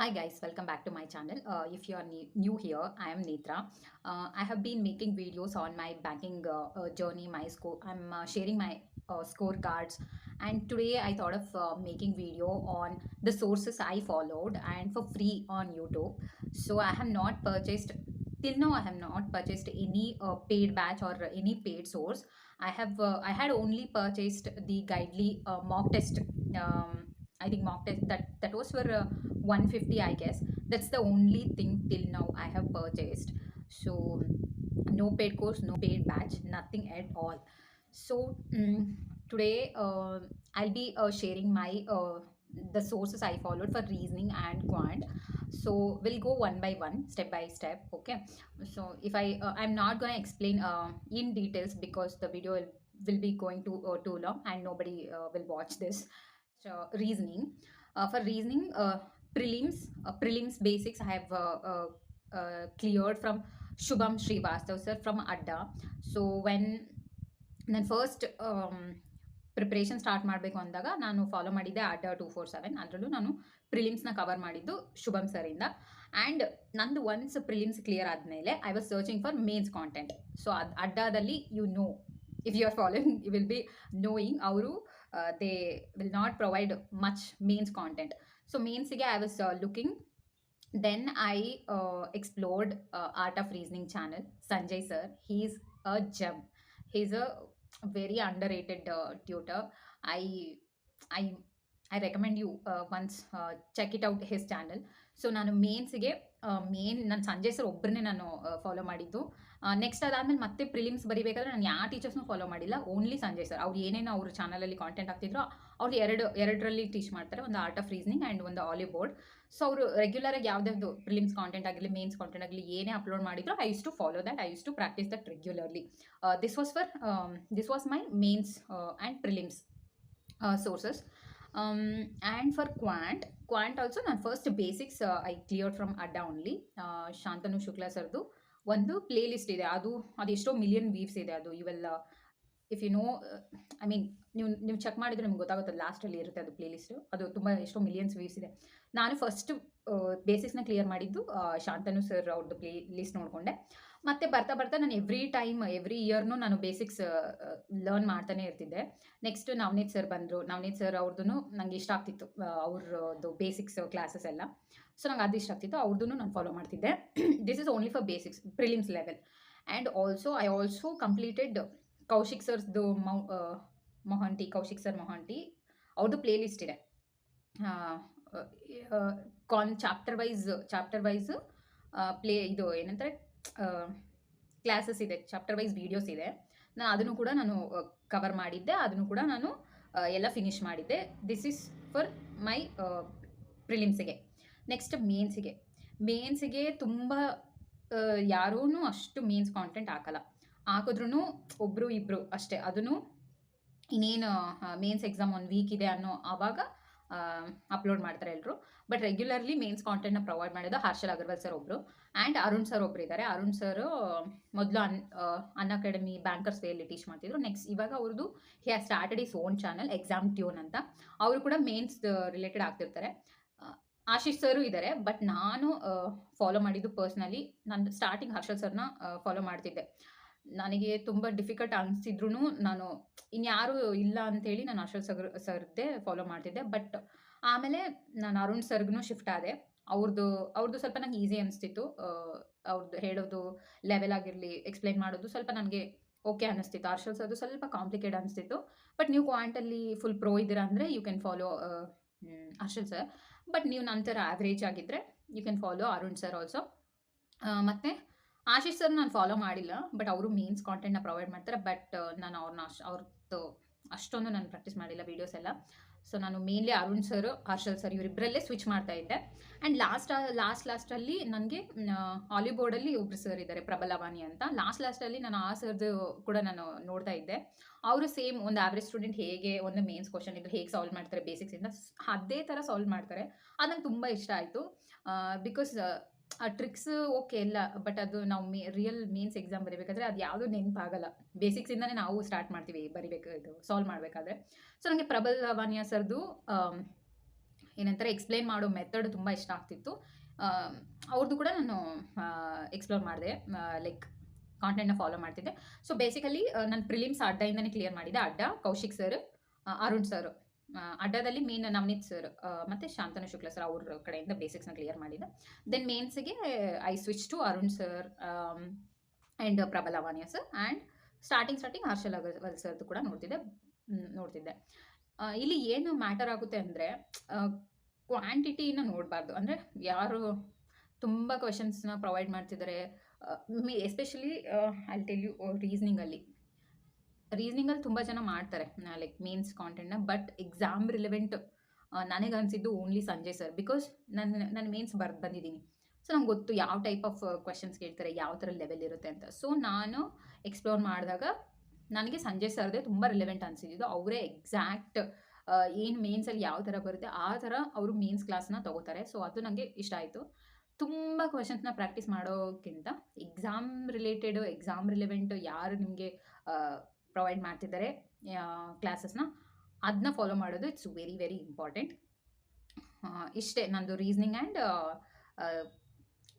Hi guys, welcome back to my channel. If you are new here, I am Netra. I have been making videos on my banking journey, my score. I'm sharing my scorecards, and today I thought of making video on the sources I followed and for free on YouTube. So I have not purchased till now. I have not purchased any paid batch or any paid source. I had only purchased the Guidely mock test. I think mock test that was for 150, I guess. That's the only thing till now I have purchased. So no paid course, no paid batch, nothing at all. So today I'll be sharing my the sources I followed for reasoning and quant. So we'll go one by one, step by step. Okay. So if I'm not going to explain in details because the video will be going too long and nobody will watch this. So reasoning, for reasoning, prelims basics I have cleared from Shubham Srivastav sir from Adda. So when ನಾನು first preparation start ಮಾಡಬೇಕು ಅಂದಾಗ ನಾನು follow ಮಾಡಿದ್ದೆ ಅಡ್ಡ 247. ಅದರಲ್ಲೂ ನಾನು ಪ್ರಿಲಿಮ್ಸ್ನ cover ಮಾಡಿದ್ದು Shubham ಸರಿಂದ. And ನಂದು ಒನ್ಸ್ ಪ್ರಿಲಿಮ್ಸ್ ಕ್ಲಿಯರ್ ಆದಮೇಲೆ I was searching for mains content. So ಅದು ಅಡ್ಡಾದಲ್ಲಿ if you are following, you will be knowing ಅವರು they will not provide much mains content. So mains ಗೆ I was looking. Then I explored Art of Reasoning channel, Sanjay sir. He's a gem. He's a very underrated tutor. I I recommend you once check it out his channel. So ನಾನು ಮೇನ್ಸ್ಗೆ ನಾನು Sanjay sir ಒಬ್ಬರನ್ನೇ ನಾನು follow ಮಾಡಿದ್ದು. Next ಅದಾದಮೇಲೆ ಮತ್ತೆ prelims ಬರಿಬೇಕಾದ್ರೆ ನಾನು ಯಾವ ಟೀಚರ್ಸ್ನೂ follow ಮಾಡಿಲ್ಲ, only Sanjay sir. ಅವ್ರು ಏನೇನು ಅವ್ರ ಚಾನಲಲ್ಲಿ ಕಾಂಟೆಂಟ್ ಹಾಕ್ತಿದ್ರು ಅವ್ರು ಎರಡರಲ್ಲಿ ಟೀಚ್ ಮಾಡ್ತಾರೆ, ಒಂದು ಆರ್ಟ್ ಆಫ್ ರೀಸನಿಂಗ್ ಆ್ಯಂಡ್ ಒಂದು ಆಲಿವ್ ಬೋರ್ಡ್. ಸೊ ಅವರು ರೆಗ್ಯುಲರಾಗಿ ಯಾವುದಾದ್ರು ಪ್ರಿಲಿಮ್ಸ್ ಕಾಂಟೆಂಟ್ ಆಗಲಿ ಮೇನ್ಸ್ ಕಾಂಟೆಂಟ್ ಆಗಲಿ ಏನೇ ಅಪ್ಲೋಡ್ ಮಾಡಿದ್ರು I use to follow that, I use to practise that regularly. This was my mains and prelims sources. And for quant also ನಾನು first basics I clear from Adda only. Shantanu Shukla ಸರ್ದು ಒಂದು play list ಇದೆ, ಅದೆಷ್ಟೋ million views ಇದೆ. ಅದು ಇವೆಲ್ಲ if you know, I mean ನೀವು check ಮಾಡಿದ್ರೆ ನಿಮ್ಗೆ ಗೊತ್ತಾಗುತ್ತೆ, ಲಾಸ್ಟಲ್ಲಿ ಇರುತ್ತೆ ಅದು ಪ್ಲೇ ಲಿಸ್ಟು. ಅದು ತುಂಬ ಎಷ್ಟೋ ಮಿಲಿಯನ್ಸ್ ವ್ಯೂಸ್ ಇದೆ. ನಾನು ಫಸ್ಟ್ ಬೇಸಿಕ್ಸ್ನ ಕ್ಲಿಯರ್ ಮಾಡಿದ್ದು ಶಾಂತನು ಸರ್ ಅವ್ರದ್ದು ಪ್ಲೇ ಲಿಸ್ಟ್ ನೋಡಿಕೊಂಡೆ. ಮತ್ತೆ ಬರ್ತಾ ಬರ್ತಾ ನಾನು ಎವ್ರಿ ಇಯರ್ನು ನಾನು ಬೇಸಿಕ್ಸ್ ಲರ್ನ್ ಮಾಡ್ತಾನೆ ಇರ್ತಿದ್ದೆ. ನೆಕ್ಸ್ಟ್ ನವನೀತ್ ಸರ್ ಬಂದರು. ನವನೀತ್ ಸರ್ ಅವ್ರದ್ದು ನಂಗೆ ಇಷ್ಟ ಆಗ್ತಿತ್ತು, ಅವ್ರದ್ದು ಬೇಸಿಕ್ಸ್ ಕ್ಲಾಸಸ್ ಎಲ್ಲ. ಸೊ ನಂಗೆ ಅದು ಇಷ್ಟ ಆಗ್ತಿತ್ತು, ಅವ್ರದ್ದು ನಾನು ಫಾಲೋ ಮಾಡ್ತಿದ್ದೆ. This is only for basics prelims level. And I also completed Kaushik ಸರ್ಸ್ದು ಕೌಶಿಕ್ ಸರ್ ಮೊಹಾಂಟಿ ಅವ್ರದ್ದು ಪ್ಲೇ ಲಿಸ್ಟ್ ಇದೆ. ಚಾಪ್ಟರ್ ವೈಸ್ ಇದು ಏನಂತಾರೆ ಕ್ಲಾಸಸ್ ಇದೆ, ಚಾಪ್ಟರ್ ವೈಸ್ ವೀಡಿಯೋಸ್ ಇದೆ. ಅದನ್ನು ಕೂಡ ನಾನು ಕವರ್ ಮಾಡಿದ್ದೆ, ಅದನ್ನು ಕೂಡ ನಾನು ಎಲ್ಲ ಫಿನಿಶ್ ಮಾಡಿದ್ದೆ. ದಿಸ್ ಈಸ್ ಫಾರ್ ಮೈ ಪ್ರಿಲಿಮ್ಸಿಗೆ. ನೆಕ್ಸ್ಟ್ ಮೇನ್ಸಿಗೆ ತುಂಬ ಯಾರೂ ಅಷ್ಟು ಮೇನ್ಸ್ ಕಾಂಟೆಂಟ್ ಹಾಕಿದ್ರೂ ಒಬ್ಬರು ಇಬ್ಬರು ಅಷ್ಟೇ. ಅದನ್ನು ಇನ್ನೇನು ಮೇನ್ಸ್ ಎಕ್ಸಾಮ್ 1 ವೀಕ್ ಇದೆ ಅನ್ನೋ ಆವಾಗ ಅಪ್ಲೋಡ್ ಮಾಡ್ತಾರೆ ಎಲ್ಲರೂ. ಬಟ್ ರೆಗ್ಯುಲರ್ಲಿ ಮೇನ್ಸ್ ಕಾಂಟೆಂಟ್ನ ಪ್ರೊವೈಡ್ ಮಾಡೋದು ಹರ್ಷಲ್ ಅಗರ್ವಾಲ್ ಸರ್ ಒಬ್ಬರು ಆ್ಯಂಡ್ ಅರುಣ್ ಸರ್ ಒಬ್ಬರು ಇದ್ದಾರೆ. ಅರುಣ್ ಸರ್ ಮೊದಲು ಅನ್ ಅಕಾಡೆಮಿ ಬ್ಯಾಂಕರ್ಸ್ ವೇಯಲ್ಲಿ ಟೀಚ್ ಮಾಡ್ತಿದ್ರು. ನೆಕ್ಸ್ಟ್ ಇವಾಗ ಅವ್ರದ್ದು he has started is own channel exam tune ಅಂತ. ಅವರು ಕೂಡ ಮೇನ್ಸ್ ರಿಲೇಟೆಡ್ ಆಗ್ತಿರ್ತಾರೆ. ಆಶೀಶ್ ಸರು ಇದ್ದಾರೆ, ಬಟ್ ನಾನು ಫಾಲೋ ಮಾಡಿದ್ದು ಪರ್ಸ್ನಲಿ ನಾನು ಸ್ಟಾರ್ಟಿಂಗ್ ಹರ್ಷಲ್ ಸರ್ನ ಫಾಲೋ ಮಾಡ್ತಿದ್ದೆ. ನನಗೆ ತುಂಬ ಡಿಫಿಕಲ್ಟ್ ಅನಿಸಿದ್ರು ನಾನು ಇನ್ಯಾರು ಇಲ್ಲ ಅಂಥೇಳಿ ನಾನು ಹರ್ಷಲ್ ಸರ್ದೇ ಫಾಲೋ ಮಾಡ್ತಿದ್ದೆ. ಬಟ್ ಆಮೇಲೆ ನಾನು ಅರುಣ್ ಸರ್ಗೂ ಶಿಫ್ಟ್ ಆದೆ. ಅವ್ರದ್ದು ಸ್ವಲ್ಪ ನಂಗೆ ಈಸಿ ಅನಿಸ್ತಿತ್ತು. ಅವ್ರದ್ದು ಹೇಳೋದು ಲೆವೆಲ್ ಆಗಿರಲಿ, ಎಕ್ಸ್ಪ್ಲೈನ್ ಮಾಡೋದು ಸ್ವಲ್ಪ ನನಗೆ ಓಕೆ ಅನ್ನಿಸ್ತಿತ್ತು. ಹರ್ಷಲ್ ಸರ್ದು ಸ್ವಲ್ಪ ಕಾಂಪ್ಲಿಕೇಟ್ ಅನಿಸ್ತಿತ್ತು. ಬಟ್ ನೀವು ಕ್ವಾಂಟಲ್ಲಿ ಫುಲ್ ಪ್ರೋ ಇದ್ದೀರಾ ಅಂದರೆ you can follow Harshal sir. But ನೀವು ನಂತರ ಆವ್ರೇಜ್ ಆಗಿದ್ದರೆ you can follow Arun sir also. ಮತ್ತು ಆಶೀಶ್ ಸರ್ ನಾನು ಫಾಲೋ ಮಾಡಿಲ್ಲ, ಬಟ್ ಅವರು ಮೇನ್ಸ್ ಕಾಂಟೆಂಟ್ನ ಪ್ರೊವೈಡ್ ಮಾಡ್ತಾರೆ. ಬಟ್ ನಾನು ಅವ್ರದ್ದು ಅಷ್ಟೊಂದು ನಾನು ಪ್ರಾಕ್ಟೀಸ್ ಮಾಡಿಲ್ಲ ವೀಡಿಯೋಸ್ ಎಲ್ಲ. ಸೊ ನಾನು mainly Arun sir, Harshal sir ಇವರಿಬ್ಬರಲ್ಲೇ ಸ್ವಿಚ್ ಮಾಡ್ತಾ ಇದ್ದೆ. ಆ್ಯಂಡ್ ಲಾಸ್ಟಲ್ಲಿ ನನಗೆ ಆಲಿವ್ ಬೋರ್ಡಲ್ಲಿ ಒಬ್ಬರು ಸರ್ ಇದ್ದಾರೆ, ಪ್ರಬಲವಾಣಿ ಅಂತ. ಲಾಸ್ಟಲ್ಲಿ ನಾನು ಆ ಸರ್ದು ಕೂಡ ನಾನು ನೋಡ್ತಾ ಇದ್ದೆ. ಅವರು ಸೇಮ್ ಒಂದು ಆವ್ರೇಜ್ ಸ್ಟೂಡೆಂಟ್ ಹೇಗೆ ಒಂದು ಮೇನ್ಸ್ ಕ್ವಶನ್ ಇದ್ರೆ ಹೇಗೆ ಸಾಲ್ವ್ ಮಾಡ್ತಾರೆ ಬೇಸಿಕ್ಸಿಂದ, ಅದೇ ಥರ ಸಾಲ್ವ್ ಮಾಡ್ತಾರೆ. ಅದು ನಂಗೆ ತುಂಬ ಇಷ್ಟ ಆಯಿತು. ಬಿಕಾಸ್ ಆ ಟ್ರಿಕ್ಸ್ ಓಕೆ ಎಲ್ಲ, ಬಟ್ ಅದು ನಾವು ರಿಯಲ್ ಮೇನ್ಸ್ ಎಕ್ಸಾಮ್ ಬರೀಬೇಕಾದ್ರೆ ಅದು ಯಾವುದೂ ನೆನಪಾಗಲ್ಲ. ಬೇಸಿಕ್ಸಿಂದನೇ ನಾವು ಸ್ಟಾರ್ಟ್ ಮಾಡ್ತೀವಿ ಇದು ಸಾಲ್ವ್ ಮಾಡಬೇಕಾದ್ರೆ. ಸೊ ನನಗೆ ಪ್ರಬಲ್ ವಾನಿಯಾ ಸರ್ದು ಏನಂತಾರೆ ಎಕ್ಸ್‌ಪ್ಲೇನ್ ಮಾಡೋ ಮೆಥಡ್ ತುಂಬ ಇಷ್ಟ ಆಗ್ತಿತ್ತು. ಆಹ್, ಅವ್ರದ್ದು ಕೂಡ ನಾನು ಎಕ್ಸ್‌ಪ್ಲೋರ್ ಮಾಡಿದೆ. ಲೈಕ್ ಕಾಂಟೆಂಟ್‌ನ ಫಾಲೋ ಮಾಡ್ತಿದ್ದೆ. ಸೊ ಬೇಸಿಕಲಿ ನಾನು ಪ್ರಿಲಿಮ್ಸ್ ಅಡ್ಡಾಯಿಂದನೇ ಕ್ಲಿಯರ್ ಮಾಡಿದ್ದೆ. Adda, Kaushik sir, Arun sir. ಅಡ್ಡದಲ್ಲಿ ಮೇನ್ ನವನೀತ್ ಸರ್ ಮತ್ತೆ ಶಾಂತನು ಶುಕ್ಲಾ ಸರ್ ಅವ್ರ ಕಡೆಯಿಂದ ಬೇಸಿಕ್ಸ್‌ನ ಕ್ಲಿಯರ್ ಮಾಡಿದ್ದೆ. ದೆನ್ ಮೇನ್ಸ್‌ಗೆ I switch to Arun sir and Prabal Vaniya sir and starting Harshal Agarwal ಸರ್ದು ಕೂಡ ನೋಡ್ತಿದ್ದೆ. ಇಲ್ಲಿ ಏನು ಮ್ಯಾಟರ್ ಆಗುತ್ತೆ ಅಂದರೆ ಕ್ವಾಂಟಿಟಿನ ನೋಡಬಾರ್ದು. ಅಂದರೆ ಯಾರು ತುಂಬ ಕ್ವೆಶನ್ಸ್ನ ಪ್ರೊವೈಡ್ ಮಾಡ್ತಿದ್ದಾರೆ, ಎಸ್ಪೆಷಲಿ ಐ ಟೆಲ್ ಯು ರೀಸ್ನಿಂಗಲ್ಲಿ ತುಂಬ ಜನ ಮಾಡ್ತಾರೆ ಲೈಕ್ ಮೇನ್ಸ್ ಕಾಂಟೆಂಟ್ನ. ಬಟ್ ಎಕ್ಸಾಮ್ ರಿಲೆವೆಂಟ್ ನನಗೆ ಅನಿಸಿದ್ದು ಓನ್ಲಿ ಸಂಜಯ್ ಸರ್. ಬಿಕಾಸ್ ನಾನು ಮೇನ್ಸ್ ಬಂದಿದ್ದೀನಿ. ಸೊ ನಂಗೆ ಗೊತ್ತು ಯಾವ ಟೈಪ್ ಆಫ್ ಕ್ವೆಶನ್ಸ್ ಕೇಳ್ತಾರೆ, ಯಾವ ಥರ ಲೆವೆಲ್ ಇರುತ್ತೆ ಅಂತ. ಸೊ ನಾನು ಎಕ್ಸ್ಪ್ಲೋರ್ ಮಾಡಿದಾಗ ನನಗೆ ಸಂಜಯ್ ಸರ್ದೇ ತುಂಬ ರಿಲೆವೆಂಟ್ ಅನಿಸಿದ್ದು. ಅವರೇ ಎಕ್ಸಾಕ್ಟ್ ಏನು ಮೇನ್ಸಲ್ಲಿ ಯಾವ ಥರ ಬರುತ್ತೆ ಆ ಥರ ಅವರು ಮೇನ್ಸ್ ಕ್ಲಾಸ್ನ ತೊಗೋತಾರೆ. ಸೊ ಅದು ನನಗೆ ಇಷ್ಟ ಆಯಿತು. ತುಂಬ ಕ್ವೆಶನ್ಸ್ನ ಪ್ರಾಕ್ಟೀಸ್ ಮಾಡೋಕ್ಕಿಂತ ಎಕ್ಸಾಮ್ ರಿಲೆವೆಂಟ್ ಯಾರು ನಿಮಗೆ ಪ್ರೊವೈಡ್ ಮಾಡ್ತಿದ್ದಾರೆ ಕ್ಲಾಸಸ್ನ, ಅದನ್ನ ಫಾಲೋ ಮಾಡೋದು ಇಟ್ಸ್ ವೆರಿ ವೆರಿ ಇಂಪಾರ್ಟೆಂಟ್. ಇಷ್ಟೇ ನಂದು ರೀಸ್ನಿಂಗ್ ಆ್ಯಂಡ್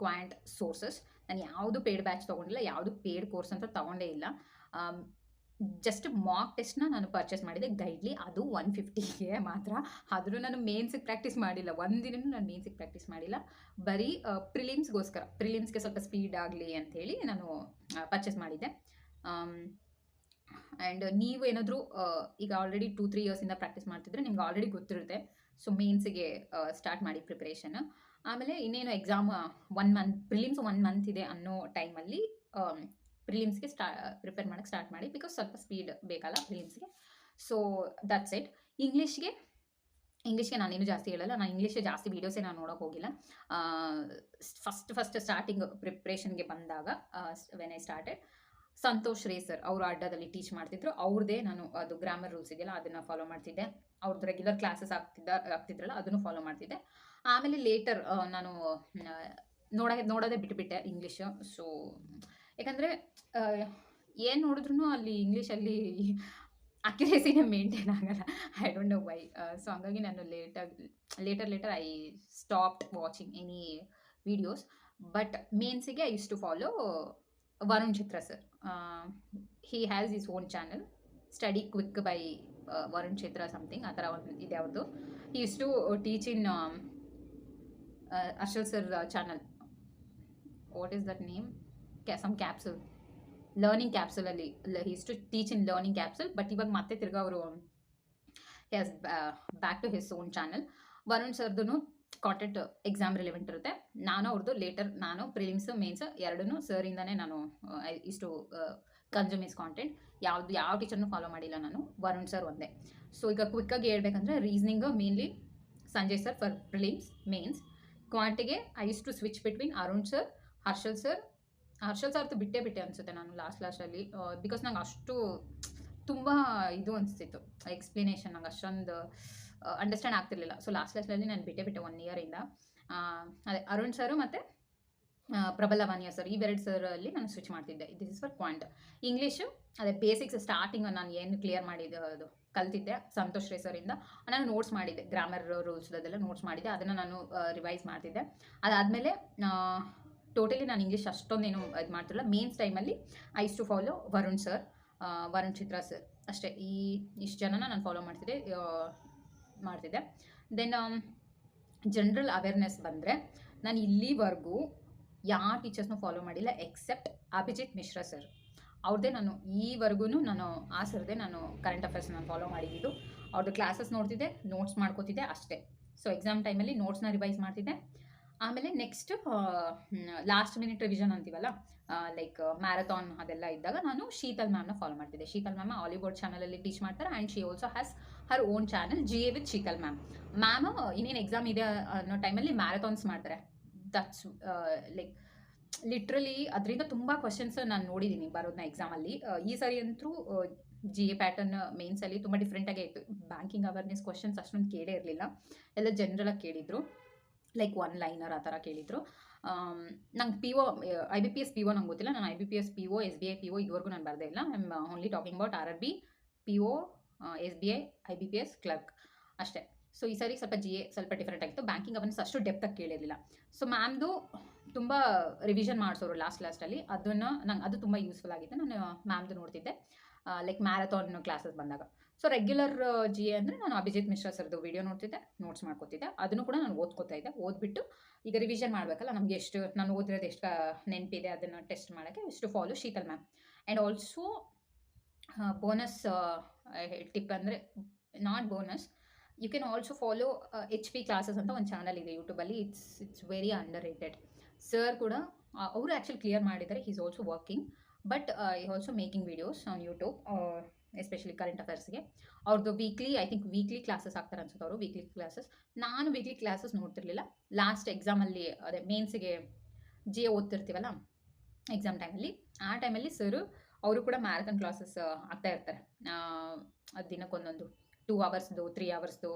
ಕ್ವಾಂಟ್ ಸೋರ್ಸಸ್. ನಾನು ಯಾವುದು ಪೇಯ್ಡ್ ಬ್ಯಾಚ್ ತೊಗೊಂಡಿಲ್ಲ, ಯಾವುದು ಪೇಯ್ಡ್ ಕೋರ್ಸ್ ಅಂತ ತೊಗೊಂಡೇ ಇಲ್ಲ. ಜಸ್ಟ್ ಮಾಕ್ ಟೆಸ್ಟ್ನ ನಾನು ಪರ್ಚೇಸ್ ಮಾಡಿದೆ ಗೈಡ್ಲಿ, ಅದು 150ಗೆ ಮಾತ್ರ. ಆದರೂ ನಾನು ಮೇನ್ಸಿಗೆ ಪ್ರಾಕ್ಟೀಸ್ ಮಾಡಿಲ್ಲ, ಒಂದಿನೂ ನಾನು ಮೇನ್ಸಿಗೆ ಪ್ರಾಕ್ಟೀಸ್ ಮಾಡಿಲ್ಲ. ಬರೀ ಪ್ರಿಲಿಮ್ಸ್ಗೆ ಸ್ವಲ್ಪ ಸ್ಪೀಡ್ ಆಗಲಿ ಅಂಥೇಳಿ ನಾನು ಪರ್ಚೇಸ್ ಮಾಡಿದ್ದೆ. ಆ್ಯಂಡ್ ನೀವು ಏನಾದರೂ ಈಗ ಆಲ್ರೆಡಿ 2-3 ಇಯರ್ಸಿಂದ ಪ್ರಾಕ್ಟೀಸ್ ಮಾಡ್ತಿದ್ರೆ ನಿಮ್ಗೆ ಆಲ್ರೆಡಿ ಗೊತ್ತಿರುತ್ತೆ. ಸೊ ಮೇನ್ಸಿಗೆ ಸ್ಟಾರ್ಟ್ ಮಾಡಿ ಪ್ರಿಪ್ರೇಷನ್. ಆಮೇಲೆ ಇನ್ನೇನು ಎಕ್ಸಾಮ್ 1 ಮಂತ್, ಪ್ರಿಲಿಮ್ಸ್ 1 ಮಂತ್ ಇದೆ ಅನ್ನೋ ಟೈಮಲ್ಲಿ ಪ್ರಿಲಿಮ್ಸ್ಗೆ ಪ್ರಿಪೇರ್ ಮಾಡೋಕ್ಕೆ ಸ್ಟಾರ್ಟ್ ಮಾಡಿ. ಬಿಕಾಸ್ ಸ್ವಲ್ಪ ಸ್ಪೀಡ್ ಬೇಕಲ್ಲ ಪ್ರಿಲಿಮ್ಸ್ಗೆ. So that's it. ಇಂಗ್ಲೀಷ್ಗೆ ನಾನೇನು ಜಾಸ್ತಿ ಹೇಳಲ್ಲ. ನಾನು ಇಂಗ್ಲೀಷ್ ಜಾಸ್ತಿ ವೀಡಿಯೋಸೇ ನಾನು ನೋಡೋಕೆ ಹೋಗಿಲ್ಲ. ಫಸ್ಟ್ ಸ್ಟಾರ್ಟಿಂಗ್ ಪ್ರಿಪ್ರೇಷನ್ಗೆ ಬಂದಾಗ ವೆನ್ ಐ ಸ್ಟಾರ್ಟೆಡ್, ಸಂತೋಷ್ ರೇ ಸರ್ ಅವರು ಅಡ್ಡದಲ್ಲಿ ಟೀಚ್ ಮಾಡ್ತಿದ್ರು. ಅವ್ರದ್ದೇ ನಾನು ಅದು ಗ್ರಾಮರ್ ರೂಲ್ಸ್ ಇದೆಯಲ್ಲ ಅದನ್ನು ಫಾಲೋ ಮಾಡ್ತಿದ್ದೆ. ಅವ್ರದ್ದು ರೆಗ್ಯುಲರ್ ಕ್ಲಾಸಸ್ ಆಗ್ತಿದ್ರಲ್ಲ ಅದನ್ನು ಫಾಲೋ ಮಾಡ್ತಿದ್ದೆ. ಆಮೇಲೆ ಲೇಟರ್ ನಾನು ನೋಡೋದೇ ಬಿಟ್ಟುಬಿಟ್ಟೆ ಇಂಗ್ಲೀಷು. ಸೊ ಯಾಕಂದರೆ ಏನು ನೋಡಿದ್ರು ಅಲ್ಲಿ ಇಂಗ್ಲೀಷಲ್ಲಿ ಅಕ್ಯುರೇಸಿನೇ ಮೇಂಟೈನ್ ಆಗಲ್ಲ. I don't know why. So ಹಂಗಾಗಿ ನಾನು later I stopped watching any videos. But ಮೇನ್ಸಿಗೆ I use to follow Varun Chitra sir. He has his own channel, study quick by Varun Chitra something, ಆ ಥರ ಒಂದು ಇದೆ ಅವ್ರದ್ದು. He use to teach in Harshal sir channel. What is that name? Some capsule, learning ಕ್ಯಾಪ್ಸುಲಲ್ಲಿ he use to teach in learning capsule. But ಇವಾಗ ಮತ್ತೆ ತಿರ್ಗಾ ಅವರು has back to his own channel. Varun ಸರ್ದು ಕಾಂಟೆಂಟ್ ಎಕ್ಸಾಮ್ ರಿಲೆವೆಂಟ್ ಇರುತ್ತೆ. ನಾನು prelims mains ಎರಡೂ ಸರಿಂದನೇ ನಾನು ಇಷ್ಟು ಕನ್ಸ್ಯೂಮ್ ಇಸ್ ಕಾಂಟೆಂಟ್. ಯಾವ ಟೀಚರ್ನೂ ಫಾಲೋ ಮಾಡಿಲ್ಲ ನಾನು, ವರುಣ್ ಸರ್ ಒಂದೇ. ಸೊ ಈಗ ಕ್ವಿಕ್ಕಾಗಿ ಹೇಳ್ಬೇಕಂದ್ರೆ reasoning mainly Sanjay sir for prelims mains. ಕ್ವಾಂಟಿಗೆ I use to switch between Arun sir, Harshal ಸರ್ದು ಬಿಟ್ಟೆ ಅನಿಸುತ್ತೆ ನಾನು ಲಾಸ್ಟಲ್ಲಿ. ಬಿಕಾಸ್ ನಂಗೆ ಅಷ್ಟು ತುಂಬ ಇದು ಅನಿಸ್ತಿತ್ತು ಎಕ್ಸ್ಪ್ಲನೇಷನ್, ನಂಗೆ ಅಷ್ಟೊಂದು ಅಂಡರ್ಸ್ಟ್ಯಾಂಡ್ ಆಗ್ತಿರ್ಲಿಲ್ಲ. ಸೊ ಲಾಸ್ಟಲ್ಲಿ ನಾನು ಬಿಟ್ಟೆ 1 ಇಯರಿಂದ. ಅದೇ ಅರುಣ್ ಸರು ಮತ್ತು ಪ್ರಬಲ ವಾನಿಯಾ ಸರ್, ಈ 2 ಸರಲ್ಲಿ ನಾನು ಸ್ವಿಚ್ ಮಾಡ್ತಿದ್ದೆ. This is for ಕ್ವಾಂಟ್. ಇಂಗ್ಲೀಷು ಅದೇ ಬೇಸಿಕ್ಸ್ ಸ್ಟಾರ್ಟಿಂಗ್ ನಾನು ಏನು ಕ್ಲಿಯರ್ ಮಾಡಿದ್ದೆ ಅದು ಕಲ್ತಿದ್ದೆ ಸಂತೋಷ್ ರೇ ಸರಿಂದ. ನಾನು ನೋಟ್ಸ್ ಮಾಡಿದ್ದೆ, ಗ್ರಾಮರ್ ರೂಲ್ಸ್ ಅದೆಲ್ಲ ನೋಟ್ಸ್ ಮಾಡಿದ್ದೆ, ಅದನ್ನು ನಾನು ರಿವೈಸ್ ಮಾಡ್ತಿದ್ದೆ. ಅದಾದಮೇಲೆ ಟೋಟಲಿ ನಾನು ಇಂಗ್ಲೀಷ್ ಅಷ್ಟೊಂದೇನು ಇದು ಮಾಡ್ತಿರಲಿಲ್ಲ. ಮೇನ್ಸ್ ಟೈಮಲ್ಲಿ I use to follow Varun sir, Varun Chitra sir ಅಷ್ಟೇ. ಇಷ್ಟು ಜನನ ನಾನು ಫಾಲೋ ಮಾಡ್ತಿದ್ದೆ. ದೆನ್ ಜನರಲ್ ಅವೇರ್ನೆಸ್ ಬಂದರೆ ನಾನು ಇಲ್ಲಿವರೆಗೂ ಯಾವ ಟೀಚರ್ಸ್ನೂ ಫಾಲೋ ಮಾಡಿಲ್ಲ ಎಕ್ಸೆಪ್ಟ್ ಅಭಿಜಿತ್ ಮಿಶ್ರಾ ಸರ್. ಅವ್ರದ್ದೇ ನಾನು ಈವರೆಗೂ ಆ ಸರ್ದೇ ನಾನು ಕರೆಂಟ್ ಅಫೇರ್ಸ್ ನಾನು ಫಾಲೋ ಮಾಡಿದ್ದು. ಅವ್ರದ್ದು ಕ್ಲಾಸಸ್ ನೋಡ್ತಿದ್ದೆ, ನೋಟ್ಸ್ ಮಾಡ್ಕೋತಿದ್ದೆ ಅಷ್ಟೇ. ಸೊ ಎಕ್ಸಾಮ್ ಟೈಮಲ್ಲಿ ನೋಟ್ಸ್ನ ರಿವೈಸ್ ಮಾಡ್ತಿದ್ದೆ. ಆಮೇಲೆ ನೆಕ್ಸ್ಟ್ ಲಾಸ್ಟ್ ಮಿನಿಟ್ ರಿವಿಷನ್ ಅಂತೀವಲ್ಲ, ಲೈಕ್ ಮ್ಯಾರಥಾನ್ ಅದೆಲ್ಲ ಇದ್ದಾಗ ನಾನು ಶೀತಲ್ ಮ್ಯಾಮ್ನ ಫಾಲೋ ಮಾಡ್ತಿದ್ದೆ. ಶೀತಲ್ ಮ್ಯಾಮ್ ಆಲಿವುಡ್ ಚಾನಲಲ್ಲಿ ಟೀಚ್ ಮಾಡ್ತಾರೆ and she also has Har own channel GA with Sheetal ma'am. ಇನ್ನೇನು ಎಕ್ಸಾಮ್ ಇದೆ ಅನ್ನೋ ಟೈಮಲ್ಲಿ ಮ್ಯಾರಥಾನ್ಸ್ ಮಾಡ್ತಾರೆ. ದಟ್ಸ್ ಲೈಕ್ ಲಿಟ್ರಲಿ ಅದರಿಂದ ತುಂಬ ಕ್ವಶನ್ಸ್ ನಾನು ನೋಡಿದ್ದೀನಿ ಬರೋದನ್ನ ಎಕ್ಸಾಮಲ್ಲಿ. ಈ ಸರಿ ಅಂತೂ GA ಪ್ಯಾಟರ್ನ್ ಮೇನ್ಸಲ್ಲಿ ತುಂಬ ಡಿಫ್ರೆಂಟಾಗೇ ಇತ್ತು. ಬ್ಯಾಂಕಿಂಗ್ ಅವೇರ್ನೆಸ್ ಕ್ವಶನ್ಸ್ ಅಷ್ಟೊಂದು ಕೇಳೇ ಇರಲಿಲ್ಲ, ಎಲ್ಲ ಜನರಲಾಗಿ ಕೇಳಿದರು. ಲೈಕ್ 1 ಲೈನರ್ ಆ ಥರ ಕೇಳಿದರು. ನಂಗೆ PO IBPS PO ನಂಗೆ ಗೊತ್ತಿಲ್ಲ. ನಾನು IBPS PO SBI PO ಇದುವರೆಗೂ ನಾನು ಬರದೇ ಇಲ್ಲ. I am only talking about RRB PO SBI IBPS clerk ಅಷ್ಟೇ. ಸೊ ಈ ಸಾರಿ ಸ್ವಲ್ಪ ಜಿ ಎ ಸ್ವಲ್ಪ ಡಿಫ್ರೆಂಟ್ ಆಗಿತ್ತು. ಬ್ಯಾಂಕಿಂಗ್ ಅವನ್ಸ್ ಅಷ್ಟು ಡೆಪ್ತಾಗಿ ಕೇಳಿರಲಿಲ್ಲ. ಸೊ ಮ್ಯಾಮ್ದು ತುಂಬ ರಿವಿಷನ್ ಮಾಡಿಸೋರು ಲಾಸ್ಟಲ್ಲಿ. ಅದನ್ನು ನಂಗೆ ಅದು ತುಂಬ ಯೂಸ್ಫುಲ್ ಆಗಿತ್ತು. ನಾನು ಮ್ಯಾಮ್ದು ನೋಡ್ತಿದ್ದೆ ಲೈಕ್ ಮ್ಯಾರಥಾನ್ ಕ್ಲಾಸಸ್ ಬಂದಾಗ. ಸೊ ರೆಗ್ಯುಲರ್ ಜಿ ಎ ಅಂದರೆ ನಾನು ಅಭಿಜಿತ್ ಮಿಶ್ರಾ ಸರ್ದು ವಿಡಿಯೋ ನೋಡ್ತಿದ್ದೆ, ನೋಟ್ಸ್ ಮಾಡ್ಕೋತಿದ್ದೆ. ಅದನ್ನು ಕೂಡ ನಾನು ಓದ್ಕೋತಾ ಇದ್ದೆ. ಓದ್ಬಿಟ್ಟು ಈಗ ರಿವಿಷನ್ ಮಾಡಬೇಕಲ್ಲ, ನಮಗೆ ಎಷ್ಟು ನಾನು ಓದಿರೋದು ಎಷ್ಟು ನೆನಪಿದೆ ಅದನ್ನು ಟೆಸ್ಟ್ ಮಾಡೋಕ್ಕೆ ಎಷ್ಟು follow Sheetal ma'am. And also bonus tip ಅಂದರೆ not bonus, you can also follow H P classes ಅಂತ ಒಂದು ಚಾನಲ್ ಇದೆ ಯೂಟ್ಯೂಬಲ್ಲಿ. It's very underrated. Sir ಕೂಡ ಅವರು ಆ್ಯಕ್ಚುಲಿ ಕ್ಲಿಯರ್ ಮಾಡಿದ್ದಾರೆ. ಈಸ್ ಆಲ್ಸೋ ವರ್ಕಿಂಗ್, ಬಟ್ ಈ also making videos on YouTube, especially current ಅಫೇರ್ಸ್ಗೆ. ಅವ್ರದ್ದು ಐ ಥಿಂಕ್ ವೀಕ್ಲಿ ಕ್ಲಾಸಸ್ ಆಗ್ತಾರೆ ಅನ್ಸುತ್ತೆ ಅವರು, ವೀಕ್ಲಿ ಕ್ಲಾಸಸ್. ನಾನು ವೀಕ್ಲಿ ಕ್ಲಾಸಸ್ ನೋಡ್ತಿರ್ಲಿಲ್ಲ. ಲಾಸ್ಟ್ ಎಕ್ಸಾಮಲ್ಲಿ ಅದೇ ಮೇನ್ಸಿಗೆ ಜಿ ಎ ಓದ್ತಿರ್ತೀವಲ್ಲ ಎಕ್ಸಾಮ್ ಟೈಮಲ್ಲಿ, ಆ ಟೈಮಲ್ಲಿ ಸರ್ ಅವರು ಕೂಡ ಮ್ಯಾರಥಾನ್ ಕ್ಲಾಸಸ್ ಆಗ್ತಾ ಇರ್ತಾರೆ. ದಿನಕ್ಕೊಂದೊಂದು 2 ಅವರ್ಸ್ದು 3 ಅವರ್ಸ್ದು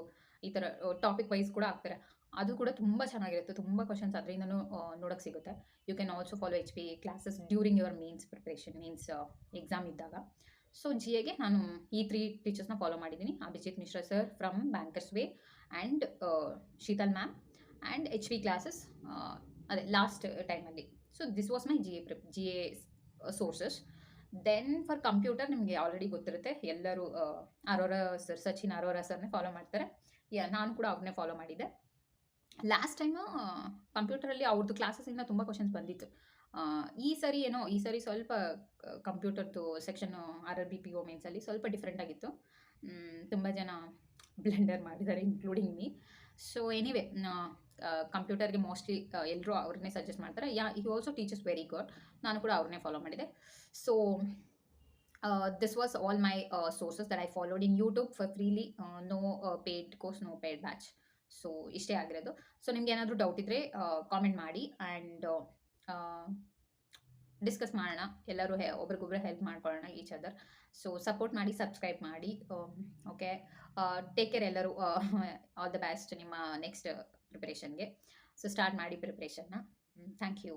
ಈ ಥರ ಟಾಪಿಕ್ ವೈಸ್ ಕೂಡ ಆಗ್ತಾರೆ. ಅದು ಕೂಡ ತುಂಬ ಚೆನ್ನಾಗಿರುತ್ತೆ. ತುಂಬ ಕ್ವಶನ್ಸ್ ಅದರಿಂದನೂ ನೋಡೋಕ್ಕೆ ಸಿಗುತ್ತೆ. You can also follow H P classes during your mains preparation, means exam ಇದ್ದಾಗ. ಸೊ ಜಿ ಎಗೆ ನಾನು ಈ 3 ಟೀಚರ್ಸ್ನ ಫಾಲೋ ಮಾಡಿದ್ದೀನಿ. Abhijit Mishra sir from bankers way, and Sheetal ma'am, and H P classes ಅದೇ ಲಾಸ್ಟ್ ಟೈಮಲ್ಲಿ. So this was my G A sources. Then for computer ನಿಮಗೆ already ಗೊತ್ತಿರುತ್ತೆ, ಎಲ್ಲರೂ ಅರೋರಾ ಸರ್, ಸಚಿನ್ ಅರೋರಾ ಸರ್ನೇ ಫಾಲೋ ಮಾಡ್ತಾರೆ. ನಾನು ಕೂಡ ಅವ್ರನ್ನೇ ಫಾಲೋ ಮಾಡಿದ್ದೆ. ಲಾಸ್ಟ್ ಟೈಮು ಕಂಪ್ಯೂಟರಲ್ಲಿ ಅವ್ರದ್ದು ಕ್ಲಾಸಸ್ಸಿಂದ ತುಂಬ ಕ್ವಶನ್ಸ್ ಬಂದಿತ್ತು. ಈ ಸರಿ ಸ್ವಲ್ಪ ಕಂಪ್ಯೂಟರ್ದು ಸೆಕ್ಷನ್ನು RRBPO ಮೇನ್ಸಲ್ಲಿ ಸ್ವಲ್ಪ ಡಿಫ್ರೆಂಟ್ ಆಗಿತ್ತು. ತುಂಬ ಜನ ಬ್ಲೆಂಡರ್ ಮಾಡಿದ್ದಾರೆ, ಇನ್ಕ್ಲೂಡಿಂಗ್ ಮೀ. ಸೊ ಎನಿವೆ, ಕಂಪ್ಯೂಟರ್ಗೆ ಮೋಸ್ಟ್ಲಿ ಎಲ್ಲರೂ ಅವ್ರನ್ನೇ ಸಜೆಸ್ಟ್ ಮಾಡ್ತಾರೆ. He also teachers very good. ನಾನು ಕೂಡ ಅವ್ರನ್ನೇ ಫಾಲೋ ಮಾಡಿದೆ. So this was all my sources that I followed in YouTube for freely. No paid course, no paid batch. So ಇಷ್ಟೇ ಆಗಿರೋದು. ಸೊ ನಿಮ್ಗೆ ಏನಾದರೂ ಡೌಟ್ ಇದ್ದರೆ ಕಾಮೆಂಟ್ ಮಾಡಿ, ಆ್ಯಂಡ್ ಡಿಸ್ಕಸ್ ಮಾಡೋಣ. ಎಲ್ಲರೂ ಒಬ್ರಿಗೊಬ್ರು ಹೆಲ್ಪ್ ಮಾಡ್ಕೊಳ್ಳೋಣ, ಈಚ್ ಅದರ್. ಸೊ ಸಪೋರ್ಟ್ ಮಾಡಿ, ಸಬ್ಸ್ಕ್ರೈಬ್ ಮಾಡಿ. ಓಕೆ, ಟೇಕ್ ಕೇರ್ ಎಲ್ಲರೂ. ಆಲ್ ದ ಬೆಸ್ಟ್ ನಿಮ್ಮ ನೆಕ್ಸ್ಟ್ ಪ್ರಿಪ್ರೇಷನ್ಗೆ. ಸೊ ಸ್ಟಾರ್ಟ್ ಮಾಡಿ ಪ್ರಿಪ್ರೇಷನ್ನ. Thank you.